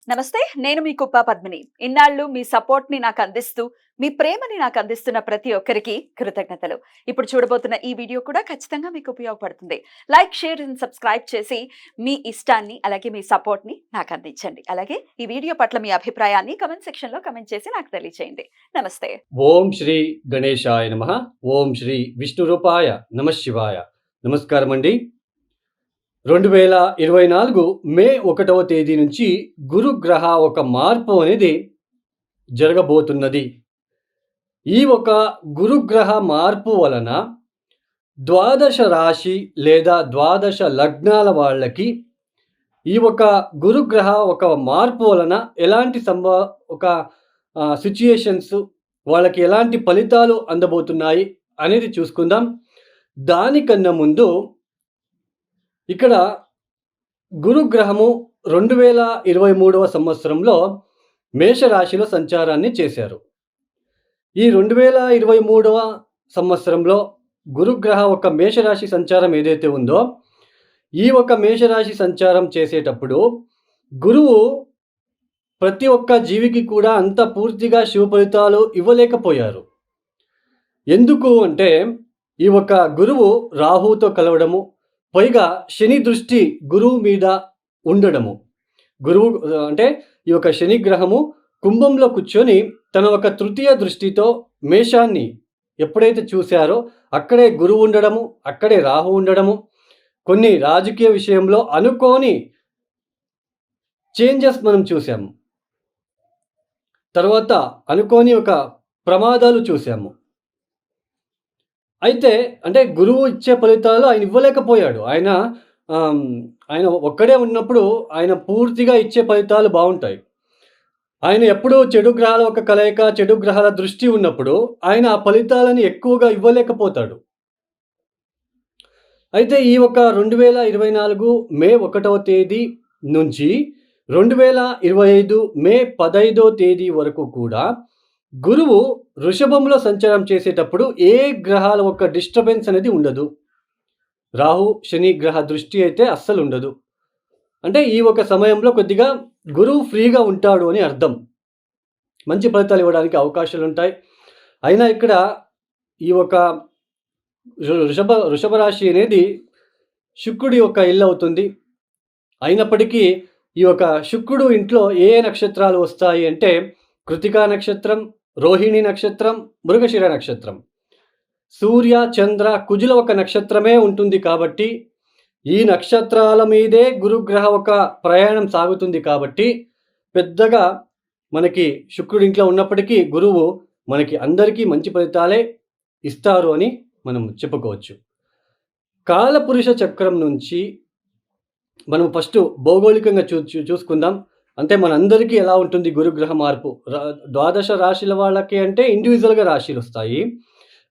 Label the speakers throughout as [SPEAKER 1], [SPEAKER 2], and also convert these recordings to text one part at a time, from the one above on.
[SPEAKER 1] నమస్తే. నేను మీ కుప్ప పద్మిని. ఇన్నాళ్ళు మీ సపోర్ట్‌ని నాకందిస్తూ, మీ ప్రేమని నాకందిస్తున్న ప్రతి ఒక్కరికి కృతజ్ఞతలు. ఇప్పుడు చూడబోతున్న ఈ వీడియో కూడా ఖచ్చితంగా మీకు ఉపయోగపడుతుంది. లైక్, షేర్ అండ్ సబ్స్క్రైబ్ చేసి మీ ఇష్టాన్ని, అలాగే మీ సపోర్ట్‌ని నాకందించండి. అలాగే ఈ వీడియో పట్ల మీ అభిప్రాయాన్ని కామెంట్ సెక్షన్‌లో కామెంట్ చేసి నాకు తెలియజేయండి. నమస్తే.
[SPEAKER 2] ఓం శ్రీ గణేశాయ నమః. ఓం శ్రీ విష్ణురూపాయ నమఃశివాయ. నమస్కారం అండి. 2024 మే 1వ తేదీ నుంచి గురుగ్రహ ఒక మార్పు అనేది జరగబోతున్నది. ఈ ఒక గురుగ్రహ మార్పు వలన ద్వాదశ రాశి లేదా ద్వాదశ లగ్నాల వాళ్ళకి ఈ ఒక గురుగ్రహ ఒక మార్పు వలన ఎలాంటి ఒక సిట్యుయేషన్స్ వాళ్ళకి ఎలాంటి ఫలితాలు అందబోతున్నాయి అనేది చూసుకుందాం. దానికన్నా ముందు ఇక్కడ గురుగ్రహము 2023వ సంవత్సరంలో మేషరాశిలో సంచారాన్ని చేశారు. ఈ 2023వ సంవత్సరంలో గురుగ్రహ ఒక మేషరాశి సంచారం ఏదైతే ఉందో, ఈ ఒక మేషరాశి సంచారం చేసేటప్పుడు గురువు ప్రతి ఒక్క జీవికి కూడా అంత పూర్తిగా శుభ ఫలితాలు ఇవ్వలేకపోయారు. ఎందుకు అంటే ఈ ఒక గురువు రాహుతో కలవడము, పైగా శని దృష్టి గురువు మీద ఉండడము. గురువు అంటే ఈ యొక్క శని గ్రహము కుంభంలో కూర్చొని తన ఒక తృతీయ దృష్టితో మేషాన్ని ఎప్పుడైతే చూశారో అక్కడే గురువు ఉండడము, అక్కడే రాహు ఉండడము, కొన్ని రాజకీయ విషయంలో అనుకోని చేంజెస్ మనం చూసాము. తర్వాత అనుకోని ఒక ప్రమాదాలు చూసాము. అయితే అంటే గురువు ఇచ్చే ఫలితాలు ఆయన ఇవ్వలేకపోయాడు. ఆయన ఒక్కడే ఉన్నప్పుడు ఆయన పూర్తిగా ఇచ్చే ఫలితాలు బావుంటాయి. ఆయన ఎప్పుడూ చెడు గ్రహాల ఒక కలయిక, చెడు గ్రహాల దృష్టి ఉన్నప్పుడు ఆయన ఆ ఫలితాలని ఎక్కువగా ఇవ్వలేకపోతాడు. అయితే ఈ ఒక 2024 మే 1వ తేదీ నుంచి 2025 మే 15వ తేదీ వరకు కూడా గురువు వృషభంలో సంచారం చేసేటప్పుడు ఏ గ్రహాల ఒక డిస్టర్బెన్స్ అనేది ఉండదు. రాహు, శని గ్రహ దృష్టి అయితే అస్సలు ఉండదు. అంటే ఈ ఒక సమయంలో కొద్దిగా గురువు ఫ్రీగా ఉంటాడు అని అర్థం. మంచి ఫలితాలు ఇవ్వడానికి అవకాశాలు ఉంటాయి. అయినా ఇక్కడ ఈ ఒక వృషభ రాశి అనేది శుక్రుడి యొక్క ఇల్లు అవుతుంది. అయినప్పటికీ ఈ యొక్క శుక్రుడు ఇంట్లో ఏ నక్షత్రాలు వస్తాయి అంటే కృతికా నక్షత్రం, రోహిణి నక్షత్రం, మృగశిర నక్షత్రం. సూర్య, చంద్ర, కుజుల ఒక నక్షత్రమే ఉంటుంది కాబట్టి ఈ నక్షత్రాల మీదే గురుగ్రహ ఒక ప్రయాణం సాగుతుంది కాబట్టి పెద్దగా మనకి శుక్రుడి ఇంట్లో ఉన్నప్పటికీ గురువు మనకి అందరికీ మంచి ఫలితాలే ఇస్తారు అని మనం చెప్పుకోవచ్చు. కాలపురుష చక్రం నుంచి మనం ఫస్ట్ భౌగోళికంగా చూసుకుందాం. అంటే మనందరికీ ఎలా ఉంటుంది గురుగ్రహ మార్పు? ద్వాదశ రాశుల వాళ్ళకి అంటే ఇండివిజువల్‌గా రాశులు వస్తాయి.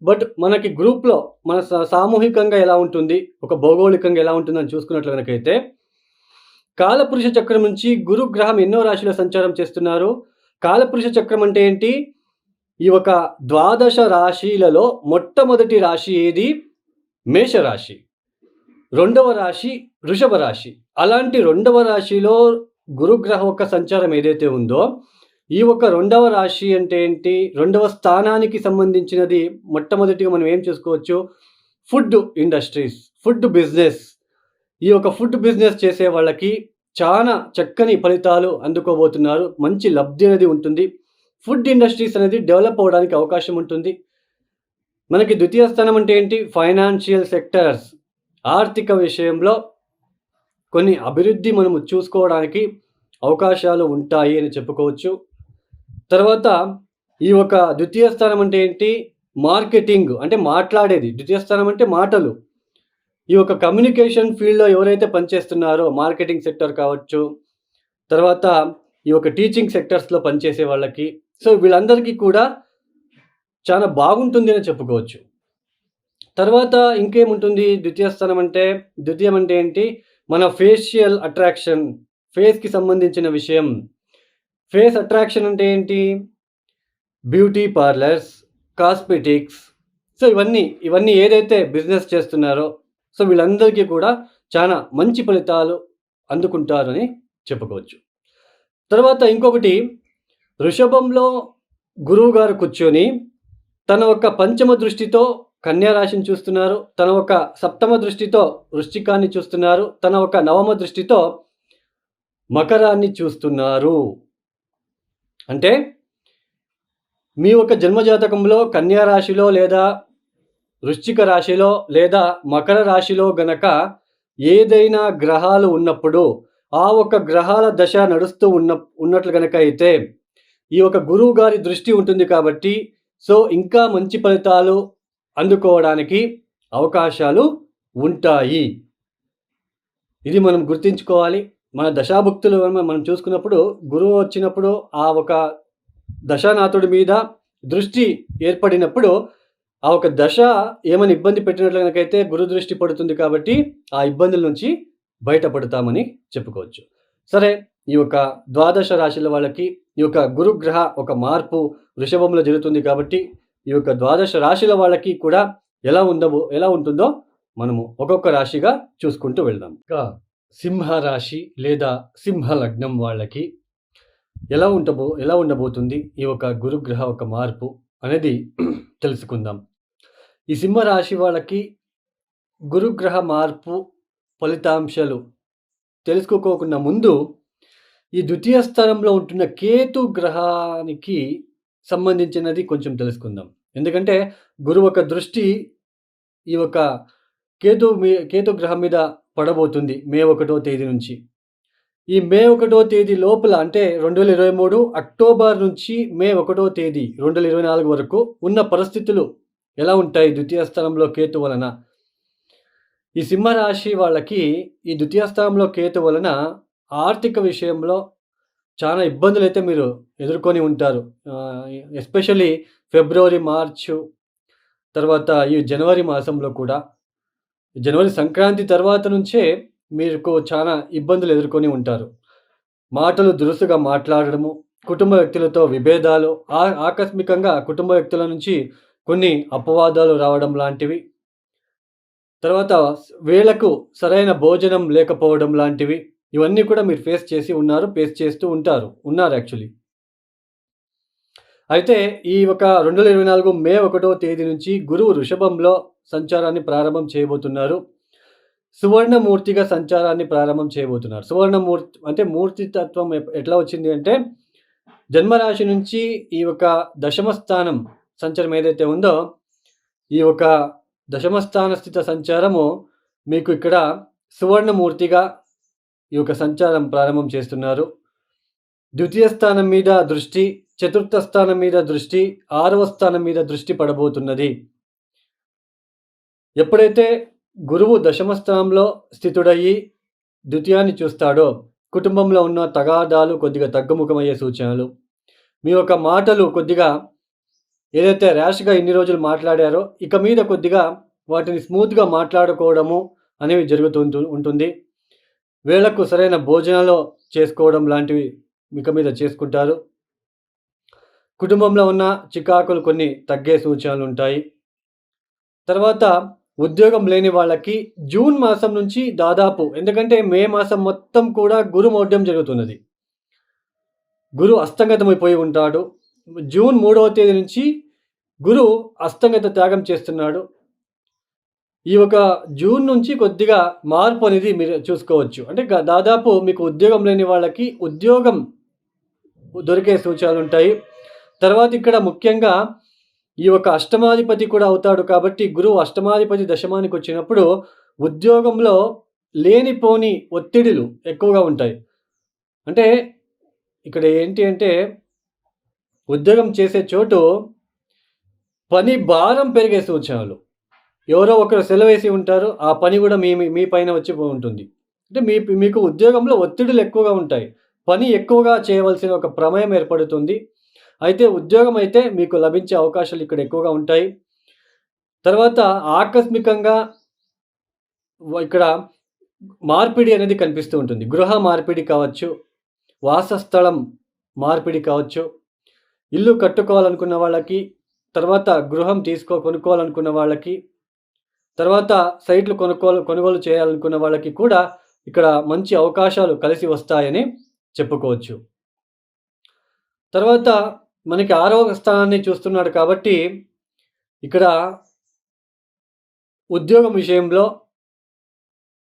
[SPEAKER 2] బట్ మనకి గ్రూప్‌లో మన సామూహికంగా ఎలా ఉంటుంది? ఒక భౌగోళికంగా ఎలా ఉంటుందని చూసుకున్నట్లు గనకైతే కాలపురుష చక్రం నుంచి గురుగ్రహం ఎన్నో రాశిలో సంచారం చేస్తున్నారు. కాలపురుష చక్రం అంటే ఏంటి? ఈ ఒక ద్వాదశ రాశిలలో మొట్టమొదటి రాశి ఏది? మేషరాశి. రెండవ రాశి వృషభ రాశి. అలాంటి రెండవ రాశిలో గురుగ్రహ యొక్క సంచారం ఏదైతే ఉందో, ఈ ఒక రెండవ రాశి అంటే ఏంటి? రెండవ స్థానానికి సంబంధించినది. మొట్టమొదటిగా మనం ఏం చూసుకోవచ్చు? Food industries, food business. ఈ యొక్క ఫుడ్ బిజినెస్ చేసే వాళ్ళకి చాలా చక్కని ఫలితాలు అందుకోబోతున్నారు. మంచి లబ్ధి అనేది ఉంటుంది. ఫుడ్ ఇండస్ట్రీస్ అనేది డెవలప్ అవ్వడానికి అవకాశం ఉంటుంది. మనకి ద్వితీయ స్థానం అంటే ఏంటి? Financial sectors. ఆర్థిక విషయంలో కొన్ని అభివృద్ధి మనము చూసుకోవడానికి అవకాశాలు ఉంటాయి అని చెప్పుకోవచ్చు. తర్వాత ఈ ఒక ద్వితీయ స్థానం అంటే ఏంటి? మార్కెటింగ్ అంటే మాట్లాడేది. ద్వితీయ స్థానం అంటే మాటలు. ఈ యొక్క కమ్యూనికేషన్ ఫీల్డ్‌లో ఎవరైతే పనిచేస్తున్నారో మార్కెటింగ్ సెక్టర్ కావచ్చు, తర్వాత ఈ యొక్క టీచింగ్ సెక్టర్స్‌లో పనిచేసే వాళ్ళకి, సో వీళ్ళందరికీ కూడా చాలా బాగుంటుంది అని చెప్పుకోవచ్చు. తర్వాత ఇంకేముంటుంది? ద్వితీయం అంటే ఏంటి? మన ఫేషియల్ అట్రాక్షన్, ఫేస్‌కి సంబంధించిన విషయం. ఫేస్ అట్రాక్షన్ అంటే ఏంటి? Beauty parlours, cosmetics. సో ఇవన్నీ ఏదైతే బిజినెస్ చేస్తున్నారో సో వీళ్ళందరికీ కూడా చాలా మంచి ఫలితాలు అందుకుంటారని చెప్పుకోవచ్చు. తర్వాత ఇంకొకటి, వృషభంలో గురువు గారు కూర్చొని తన ఒక పంచమ దృష్టితో కన్యా రాశిని చూస్తున్నారు. తన ఒక సప్తమ దృష్టితో వృశ్చికాన్ని చూస్తున్నారు. తన ఒక నవమ దృష్టితో మకరాన్ని చూస్తున్నారు. అంటే మీ యొక్క జన్మజాతకంలో కన్యా రాశిలో లేదా వృశ్చిక రాశిలో లేదా మకర రాశిలో గనక ఏదైనా గ్రహాలు ఉన్నప్పుడు ఆ ఒక గ్రహాల దశ నడుస్తూ ఉన్నట్లు గనక అయితే ఈ యొక్క గురువు గారి దృష్టి ఉంటుంది కాబట్టి సో ఇంకా మంచి ఫలితాలు అందుకోవడానికి అవకాశాలు ఉంటాయి. ఇది మనం గుర్తుంచుకోవాలి. మన దశాభుక్తులు మనం చూసుకున్నప్పుడు గురువు వచ్చినప్పుడు ఆ ఒక దశానాథుడి మీద దృష్టి ఏర్పడినప్పుడు ఆ ఒక దశ ఏమైనా ఇబ్బంది పెట్టినట్లు కనుకైతే గురు దృష్టి పడుతుంది కాబట్టి ఆ ఇబ్బందుల నుంచి బయటపడతామని చెప్పుకోవచ్చు. సరే, ఈ యొక్క ద్వాదశ రాశుల వాళ్ళకి ఈ యొక్క గురుగ్రహ ఒక మార్పు వృషభంలో జరుగుతుంది కాబట్టి ఈ యొక్క ద్వాదశ రాశుల వాళ్ళకి కూడా ఎలా ఉంటుందో మనము ఒక్కొక్క రాశిగా చూసుకుంటూ వెళ్దాం. ఇంకా సింహ రాశి లేదా సింహ లగ్నం వాళ్ళకి ఎలా ఉండబోతుంది ఈ యొక్క గురుగ్రహ ఒక మార్పు అనేది తెలుసుకుందాం. ఈ సింహరాశి వాళ్ళకి గురుగ్రహ మార్పు ఫలితాంశాలు తెలుసుకోకుండా ముందు ఈ ద్వితీయ స్థానంలో ఉంటున్న కేతు గ్రహానికి సంబంధించినది కొంచెం తెలుసుకుందాం. ఎందుకంటే గురువు ఒక దృష్టి ఈ యొక్క కేతు గ్రహం మీద పడబోతుంది మే 1వ తేదీ నుంచి. ఈ మే 1వ తేదీ లోపల అంటే 2023 అక్టోబర్ నుంచి మే 1వ తేదీ 2024 వరకు ఉన్న పరిస్థితులు ఎలా ఉంటాయి ద్వితీయ స్థానంలో కేతు వలన? ఈ సింహరాశి వాళ్ళకి ఈ ద్వితీయ స్థానంలో కేతు వలన ఆర్థిక విషయంలో చాలా ఇబ్బందులైతే మీరు ఎదుర్కొని ఉంటారు. ఎస్పెషల్లీ ఫిబ్రవరి, మార్చు తర్వాత ఈ జనవరి మాసంలో కూడా, జనవరి సంక్రాంతి తర్వాత నుంచే మీకు చాలా ఇబ్బందులు ఎదుర్కొని ఉంటారు. మాటలు దురుసుగా మాట్లాడడము, కుటుంబ వ్యక్తులతో విభేదాలు, ఆకస్మికంగా కుటుంబ వ్యక్తుల నుంచి కొన్ని అపవాదాలు రావడం లాంటివి, తర్వాత వేళకు సరైన భోజనం లేకపోవడం లాంటివి, ఇవన్నీ కూడా మీరు ఫేస్ చేస్తూ ఉన్నారు యాక్చువల్లీ. అయితే ఈ ఒక 2024 మే 1వ తేదీ నుంచి గురువు వృషభంలో సంచారాన్ని ప్రారంభం చేయబోతున్నారు. సువర్ణమూర్తిగా సంచారాన్ని ప్రారంభం చేయబోతున్నారు. సువర్ణమూర్తి అంటే మూర్తి తత్వం ఎట్లా వచ్చింది అంటే, జన్మరాశి నుంచి ఈ యొక్క దశమ స్థానం సంచారం ఏదైతే ఉందో, ఈ యొక్క దశమ స్థాన స్థిత సంచారము మీకు ఇక్కడ సువర్ణమూర్తిగా ఈ యొక్క సంచారం ప్రారంభం చేస్తున్నారు. ద్వితీయ స్థానం మీద దృష్టి, చతుర్థ స్థానం మీద దృష్టి, 6వ స్థానం మీద దృష్టి పడబోతున్నది. ఎప్పుడైతే గురువు దశమ స్థానంలో స్థితుడయ్యి ద్వితీయాన్ని చూస్తాడో, కుటుంబంలో ఉన్న తగాదాలు కొద్దిగా తగ్గుముఖమయ్యే సూచనలు, మీ యొక్క మాటలు కొద్దిగా ఏదైతే ర్యాష్గా ఇన్ని రోజులు మాట్లాడారో ఇక మీద కొద్దిగా వాటిని స్మూత్గా మాట్లాడుకోవడము అనేవి ఉంటుంది. వేళకు సరైన భోజనాలు చేసుకోవడం లాంటివి ఇక మీద చేసుకుంటారు. కుటుంబంలో ఉన్న చికాకులు కొన్ని తగ్గే సూచనలు ఉంటాయి. తర్వాత ఉద్యోగం లేని వాళ్ళకి జూన్ మాసం నుంచి దాదాపు, ఎందుకంటే మే మాసం మొత్తం కూడా గురు మౌఢ్యం జరుగుతున్నది, గురు అస్తంగతమైపోయి ఉంటాడు. జూన్ 3వ తేదీ నుంచి గురు అస్తంగత త్యాగం చేస్తున్నాడు. ఈ ఒక జూన్ నుంచి కొద్దిగా మార్పు అనేది మీరు చూసుకోవచ్చు. అంటే దాదాపు మీకు ఉద్యోగం లేని వాళ్ళకి ఉద్యోగం దొరికే సూచనలు ఉంటాయి. తర్వాత ఇక్కడ ముఖ్యంగా ఈ యొక్క అష్టమాధిపతి కూడా అవుతాడు కాబట్టి గురువు అష్టమాధిపతి దశమానికి వచ్చినప్పుడు ఉద్యోగంలో లేనిపోని ఒత్తిడులు ఎక్కువగా ఉంటాయి. అంటే ఇక్కడ ఏంటి అంటే, ఉద్యోగం చేసే చోటు పని భారం పెరిగే సూచనలు. ఎవరో ఒకరు సెలవేసి ఉంటారు, ఆ పని కూడా మీ పైన వచ్చి ఉంటుంది. అంటే మీకు ఉద్యోగంలో ఒత్తిడులు ఎక్కువగా ఉంటాయి, పని ఎక్కువగా చేయవలసిన ఒక ప్రమేయం ఏర్పడుతుంది. అయితే ఉద్యోగం అయితే మీకు లభించే అవకాశాలు ఇక్కడ ఎక్కువగా ఉంటాయి. తర్వాత ఆకస్మికంగా ఇక్కడ మార్పిడి అనేది కనిపిస్తూ ఉంటుంది. గృహ మార్పిడి కావచ్చు, వాసస్థలం మార్పిడి కావచ్చు, ఇల్లు కట్టుకోవాలనుకున్న వాళ్ళకి, తర్వాత గృహం కొనుక్కోవాలనుకున్న వాళ్ళకి, తర్వాత సైట్లు కొనుగోలు చేయాలనుకున్న వాళ్ళకి కూడా ఇక్కడ మంచి అవకాశాలు కలిసి వస్తాయని చెప్పుకోవచ్చు. తర్వాత మనకి 6వ స్థానాన్ని చూస్తున్నాడు కాబట్టి ఇక్కడ ఉద్యోగం విషయంలో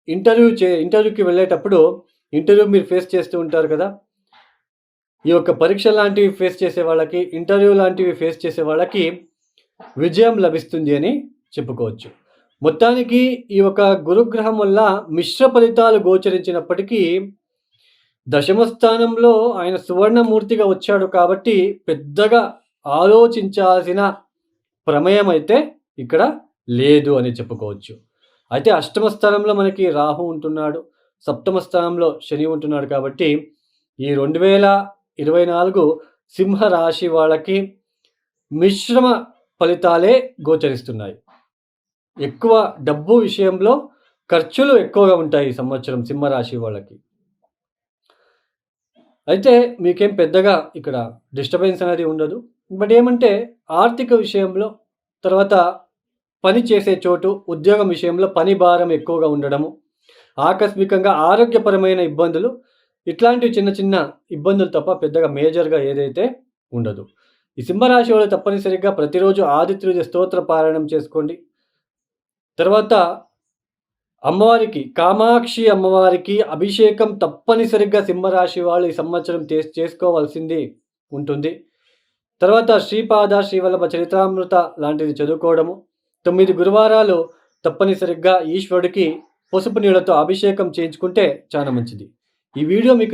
[SPEAKER 2] ఇంటర్వ్యూకి వెళ్ళేటప్పుడు ఇంటర్వ్యూ మీరు ఫేస్ చేస్తూ ఉంటారు కదా! ఈ యొక్క పరీక్ష లాంటివి ఫేస్ చేసే వాళ్ళకి, ఇంటర్వ్యూ లాంటివి ఫేస్ చేసే వాళ్ళకి విజయం లభిస్తుంది అని చెప్పుకోవచ్చు. మొత్తానికి ఈ యొక్క గురుగ్రహం వల్ల మిశ్ర ఫలితాలు గోచరించినప్పటికీ దశమ స్థానంలో ఆయన సువర్ణమూర్తిగా వచ్చాడు కాబట్టి పెద్దగా ఆలోచించాల్సిన ప్రమేయం అయితే ఇక్కడ లేదు అని చెప్పుకోవచ్చు. అయితే అష్టమ స్థానంలో మనకి రాహు ఉంటున్నాడు. సప్తమ స్థానంలో శని ఉంటున్నాడు కాబట్టి ఈ 2024 సింహ రాశి వాళ్ళకి మిశ్రమ ఫలితాలే గోచరిస్తున్నాయి. ఎక్కువ డబ్బు విషయంలో ఖర్చులు ఎక్కువగా ఉంటాయి ఈ సంవత్సరం సింహరాశి వాళ్ళకి. అయితే మీకేం పెద్దగా ఇక్కడ డిస్టర్బెన్స్ అనేది ఉండదు. బట్ ఏమంటే ఆర్థిక విషయంలో, తర్వాత పని చేసే చోటు, ఉద్యోగం విషయంలో పని భారం ఎక్కువగా ఉండడము, ఆకస్మికంగా ఆరోగ్యపరమైన ఇబ్బందులు, ఇట్లాంటివి చిన్న చిన్న ఇబ్బందులు తప్ప పెద్దగా మేజర్‌గా ఏదైతే ఉండదు. ఈ సింహరాశి వాళ్ళు తప్పనిసరిగా ప్రతిరోజు ఆదిత్య స్తోత్ర పారాయణం చేసుకోండి. తర్వాత అమ్మవారికి, కామాక్షి అమ్మవారికి అభిషేకం తప్పనిసరిగా సింహరాశి వాళ్ళు ఈ సంవత్సరం చేసుకోవాల్సింది ఉంటుంది. తర్వాత శ్రీపాద, శ్రీవల్లభ చరిత్రామృత లాంటిది చదువుకోవడము, 9 గురువారాలు తప్పనిసరిగా ఈశ్వరుడికి పసుపు నీళ్లతో అభిషేకం చేయించుకుంటే చాలా మంచిది. ఈ వీడియో మీకు